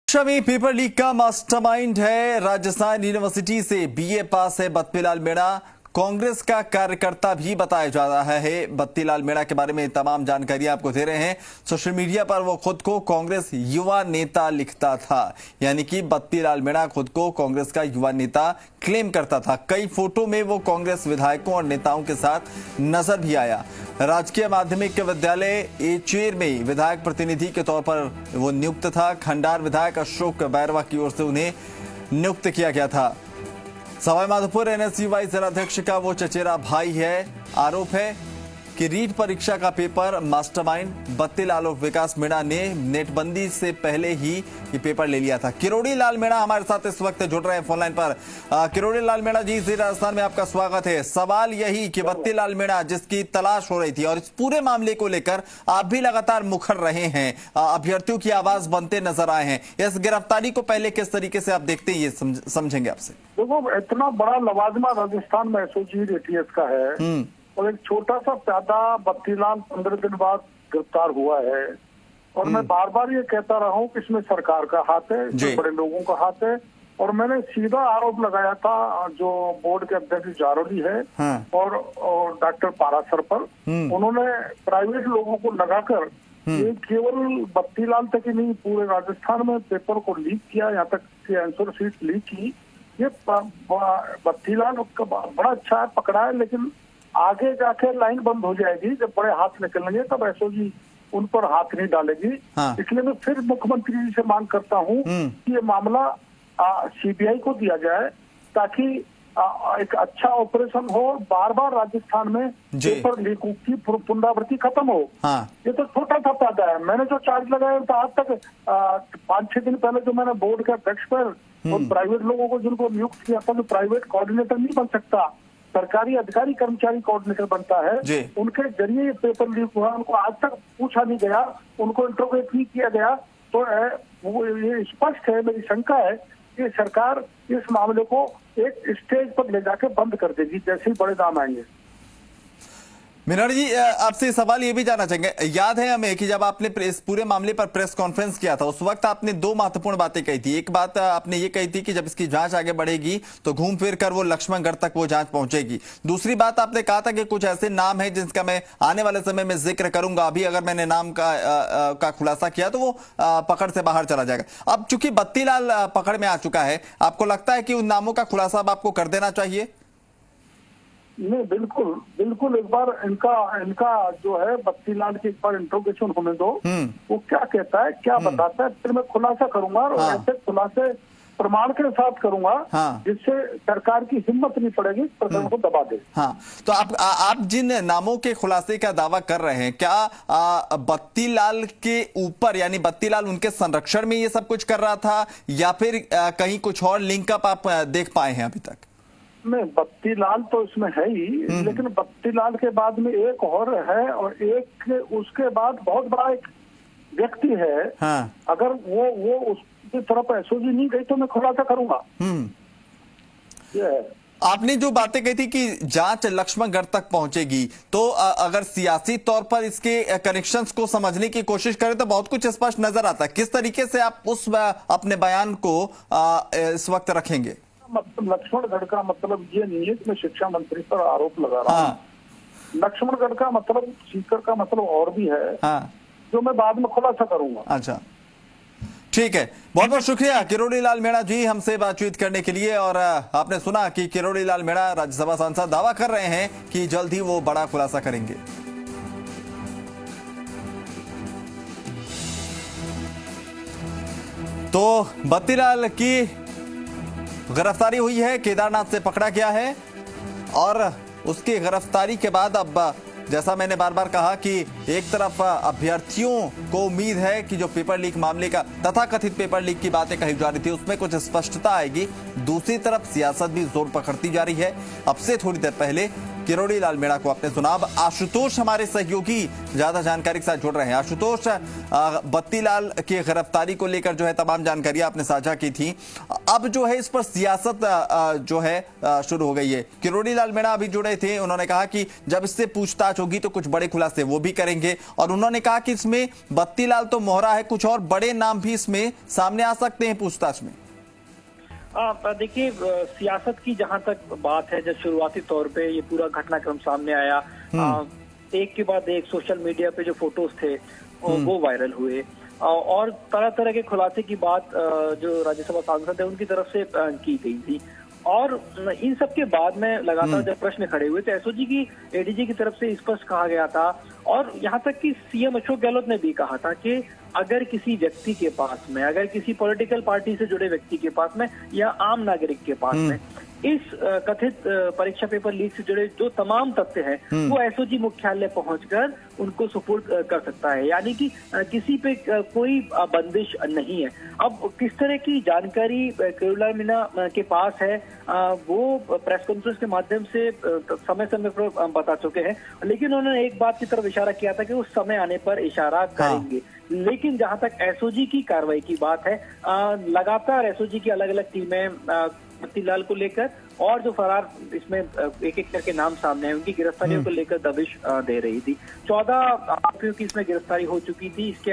Shami paper leak का mastermind है। Rajasthan university से बीए पास है बत्तीलाल मीणा। कांग्रेस का कार्यकर्ता भी बताया जा रहा है। बत्तीलाल मीणा के बारे में तमाम जानकारी आपको दे रहे हैं। सोशल मीडिया पर वो खुद को कांग्रेस युवा नेता लिखता था, यानी कि बत्तीलाल मीणा खुद को कांग्रेस का युवा नेता क्लेम करता था। कई फोटो में वो कांग्रेस विधायकों और नेताओं के साथ नजर भी आया। राजकीय माध्यमिक विद्यालय एचेर में विधायक प्रतिनिधि के तौर पर वो नियुक्त था। खंडार विधायक अशोक बैरवा की ओर से उन्हें नियुक्त किया गया था। सवाईमाधोपुर एनएसयूआई जिलाध्यक्ष का वो चचेरा भाई है। आरोप है कि रीट परीक्षा का पेपर मास्टरमाइंड बत्तीलाल और विकास मीणा ने नेटबंदी से पहले ही ये पेपर ले लिया था। किरोड़ी लाल मीणा हमारे साथ इस वक्त जुड़ रहे हैं फोनलाइन पर। किरोड़ी लाल मीणा जी, जी राजस्थान में आपका स्वागत है। सवाल यही कि बत्तीलाल मीणा जिसकी तलाश हो रही थी और इस पूरे मामले को लेकर आप भी लगातार मुखर रहे हैं, अभ्यर्थियों की आवाज बनते नजर आए हैं। इस गिरफ्तारी को पहले किस तरीके से आप देखते हैं, ये समझेंगे आपसे। देखो, इतना बड़ा लवाजमा राजस्थान में एसओजी एटीएस का है और एक छोटा सा प्यादा बत्तीलाल 15 दिन बाद गिरफ्तार हुआ है। और मैं बार बार ये कहता रहा हूँ कि इसमें सरकार का हाथ है, इसमें बड़े लोगों का हाथ है। और मैंने सीधा आरोप लगाया था जो बोर्ड के अध्यक्ष जारोली है और डॉक्टर पारासर पर। उन्होंने प्राइवेट लोगों को लगाकर ये केवल बत्तीलाल तक ही नहीं, पूरे राजस्थान में पेपर को लीक किया, यहाँ तक कि आंसर शीट लीक की। ये बत्तीलाल बड़ा अच्छा है, पकड़ा है, लेकिन आगे जाके लाइन बंद हो जाएगी। जब बड़े हाथ निकलेंगे तब एसओजी उन पर हाथ नहीं डालेगी। इसलिए मैं फिर मुख्यमंत्री जी से मांग करता हूँ कि ये मामला सीबीआई को दिया जाए, ताकि एक अच्छा ऑपरेशन हो। बार बार राजस्थान में पेपर लीक की पुनरावृत्ति खत्म हो। ये तो छोटा सा प्यादा है। मैंने जो चार्ज लगाया था आज तक 5-6 दिन पहले, जो मैंने बोर्ड के अध्यक्ष पर और प्राइवेट लोगों को जिनको नियुक्त किया था, जो प्राइवेट कोऑर्डिनेटर नहीं बन सकता, सरकारी अधिकारी कर्मचारी कोऑर्डिनेटर बनता है, उनके जरिए ये पेपर लीक हुआ। उनको आज तक पूछा नहीं गया, उनको इंटरोगेट नहीं किया गया। तो ये स्पष्ट है, मेरी शंका है कि सरकार इस मामले को एक स्टेज पर ले जाकर बंद कर देगी जैसे ही बड़े दाम आएंगे। मीणा जी, आपसे सवाल ये भी जानना चाहेंगे, याद है हमें कि जब आपने इस पूरे मामले पर प्रेस कॉन्फ्रेंस किया था, उस वक्त आपने दो महत्वपूर्ण बातें कही थी। एक बात आपने ये कही थी कि जब इसकी जांच आगे बढ़ेगी तो घूम फिर कर वो लक्ष्मणगढ़ तक वो जांच पहुंचेगी। दूसरी बात आपने कहा था कि कुछ ऐसे नाम है जिनका मैं आने वाले समय में जिक्र करूंगा, अभी अगर मैंने नाम का खुलासा किया तो वो पकड़ से बाहर चला जाएगा। अब चूंकि बत्तीलाल पकड़ में आ चुका है, आपको लगता है कि उन नामों का खुलासा अब आपको कर देना चाहिए? नहीं, बिल्कुल बिल्कुल। एक बार इनका जो है बत्तीलाल की एक बार इंट्रोगेशन होने दो। वो क्या कहता है, क्या बताता है, फिर मैं खुलासा करूंगा। और ऐसे खुलासे प्रमाण के साथ करूंगा जिससे सरकार की हिम्मत नहीं पड़ेगी प्रकरण को दबा दे। तो आप जिन नामों के खुलासे का दावा कर रहे हैं, क्या बत्तीलाल के ऊपर, यानी बत्तीलाल उनके संरक्षण में ये सब कुछ कर रहा था, या फिर कहीं कुछ और लिंकअप आप देख पाए हैं अभी तक? नहीं, बत्तीलाल तो इसमें है ही, लेकिन बत्तीलाल के बाद में एक और है, और एक उसके बाद बहुत बड़ा एक व्यक्ति है। अगर वो उसकी तरफ एसओजी नहीं गई तो मैं खुलासा करूंगा। ये है। आपने जो बातें कही थी कि जांच लक्ष्मणगढ़ तक पहुंचेगी, तो अगर सियासी तौर पर इसके कनेक्शंस को समझने की कोशिश करें तो बहुत कुछ स्पष्ट नजर आता है। किस तरीके से आप उस अपने बयान को इस वक्त रखेंगे? मतलब लक्ष्मणगढ़ का मतलब ये नहीं है कि मैं शिक्षा मंत्री पर आरोप लगा रहा हूँ। लक्ष्मणगढ़ का मतलब, सीकर का मतलब और भी है, जो मैं बाद में खुलासा करूंगा। अच्छा, ठीक है। बहुत बहुत शुक्रिया किरोड़ी लाल मीणा जी हमसे बातचीत करने के लिए। और आपने सुना कि किरोड़ी लाल मीणा राज्यसभा सांसद दावा कर रहे हैं कि जल्द ही वो बड़ा खुलासा करेंगे। तो बत्तीलाल की गिरफ्तारी हुई है, केदारनाथ से पकड़ा गया है, और उसकी गिरफ्तारी के बाद अब जैसा मैंने बार बार कहा कि एक तरफ अभ्यर्थियों को उम्मीद है कि जो पेपर लीक मामले का, तथाकथित पेपर लीक की बातें कही जा रही थी, उसमें कुछ स्पष्टता आएगी। दूसरी तरफ सियासत भी जोर पकड़ती जा रही है। अब से थोड़ी देर पहले किरोड़ी लाल मीणा को आपने सुना। अब आशुतोष हमारे सहयोगी ज्यादा जानकारी के साथ जुड़ रहे हैं। आशुतोष, बत्तीलाल की गिरफ्तारी को लेकर जो है तमाम जानकारी आपने साझा की थी, अब जो है इस पर सियासत जो है शुरू हो गई है। किरोड़ी लाल मीणा अभी जुड़े थे, उन्होंने कहा कि जब इससे पूछताछ होगी तो कुछ बड़े खुलासे वो भी करेंगे, और उन्होंने कहा कि इसमें बत्तीलाल तो मोहरा है, कुछ और बड़े नाम भी इसमें सामने आ सकते हैं पूछताछ में। देखिए, सियासत की जहां तक बात है, जब शुरुआती तौर पे ये पूरा घटनाक्रम सामने आया, एक के बाद एक सोशल मीडिया पे जो फोटोज थे वो वायरल हुए, और तरह तरह के खुलासे की बात जो राज्यसभा सांसद है उनकी तरफ से की गई थी। और इन सब के बाद में लगातार जब प्रश्न खड़े हुए तो एसओजी की एडीजी की तरफ से स्पष्ट कहा गया था, और यहाँ तक कि सीएम अशोक गहलोत ने भी कहा था कि अगर किसी व्यक्ति के पास में, अगर किसी पॉलिटिकल पार्टी से जुड़े व्यक्ति के पास में या आम नागरिक के पास में इस कथित परीक्षा पेपर लीक से जुड़े जो तमाम तथ्य हैं वो एसओजी मुख्यालय पहुंचकर उनको सुपुर्द कर सकता है, यानी कि किसी पे कोई बंदिश नहीं है। अब किस तरह की जानकारी किरोड़ी लाल मीणा के पास है वो प्रेस कॉन्फ्रेंस के माध्यम से समय समय पर बता चुके हैं, लेकिन उन्होंने एक बात की तरफ इशारा किया था कि उस समय आने पर इशारा करेंगे। लेकिन जहां तक एसओजी की कार्रवाई की बात है, लगातार एसओजी की अलग अलग टीमें बत्तीलाल को लेकर और जो फरार इसमें एक एक करके नाम सामने आए उनकी गिरफ्तारियों को लेकर दबिश दे रही थी। 14 आरोपियों की इसमें गिरफ्तारी हो चुकी थी। इसके